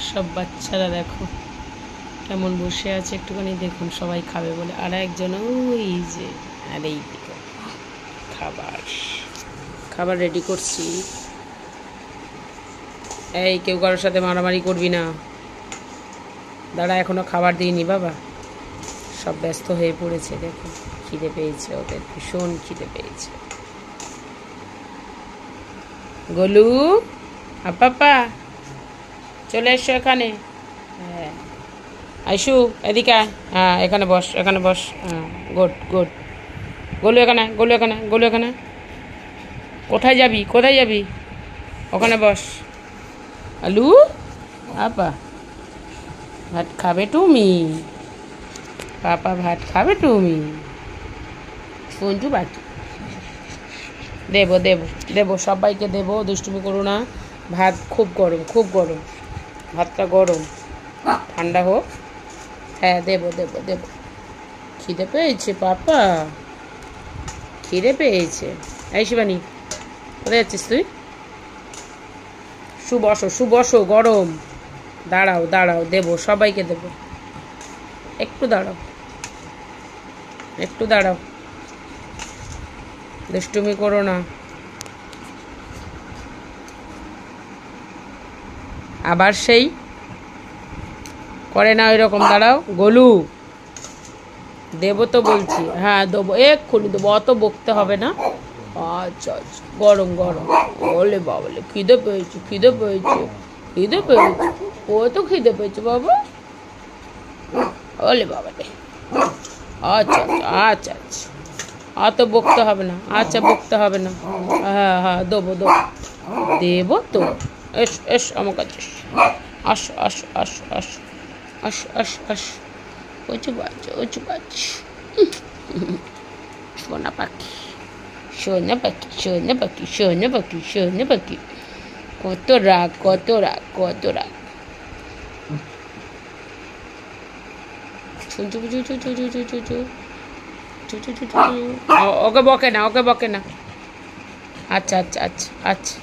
সব বাচ্চারা দেখো কেমন বসে আছে, একটুখানি দেখুন, সবাই খাবে বলে। আর একজন ওই যে, আর এই দিকে খাবার খাবার রেডি করছি। এই কেউ কারোর সাথে মারামারি করবি না, দাঁড়া, এখনো খাবার দিইনি বাবা। সব ব্যস্ত হয়ে পড়েছে, দেখো খিদে পেয়েছে, ওদের ভীষণ খিদে পেয়েছে। গোলু আপা চলে এসো এখানে। হ্যাঁ আইসু, এদিকে আয়। হ্যাঁ এখানে বস, এখানে বস। হ্যাঁ গুড গুড। গোলু এখানে, গোলু এখানে, গোলু এখানে। কোথায় যাবি, কোথায় যাবি? ওখানে বস। আলু আপা ভাত খাবে তুমি? পাপা ভাত খাবে তুমি? সঞ্জু বাটি দেবো দেবো দেবো, সবাইকে দেবো, দুষ্টুমি করো না। ভাত খুব গরম, খুব গরম, ভাতটা গরম, ঠান্ডা হোক। হ্যাঁ দেবো দেবো দেবো। খিদে পেয়েছে পাপা, খিদে পেয়েছে। এই শিবানী, কোথায় যাচ্ছিস তুই? বসো বসো, গরম। দাঁড়াও দাঁড়াও, দেবো, সবাইকে দেবো। একটু দাঁড়াও, একটু দাঁড়াও, দুষ্টুমি করো না। আবার সেই করে না ওই রকম। দাঁড়াও গোলু, দেবো তো বলছি। হ্যাঁ দেবো, এক্ষুনি দেবো, অত বকতে হবে না। আচ্ছা আচ্ছা, গরম গরম। বলে বাবলে খিদে পেয়েছে, খিদে পেয়েছে, খিদে পেয়েছে, ও তো খিদে পেয়েছে বাবা। বলে বাবালে। আচ্ছা আচ্ছা আচ্ছা আচ্ছা, অত বকতে হবে না। আচ্ছা বকতে হবে না। হ্যাঁ হ্যাঁ দেবো দেবো, দেবো তো। এস এস আমার কাছে আস আস আস আস আস আস আস। উঁচু বাচ্চ, উঁচু বাচ্চ। সোনা পাখি, সোনা পাখি, সোনা পাখি, সোনা পাখি, সোনা পাখি। কত রাগ, কত রাগ, কত রাগ। ওকে বকে না, ওকে বকে না। আচ্ছা আচ্ছা আচ্ছা আচ্ছা।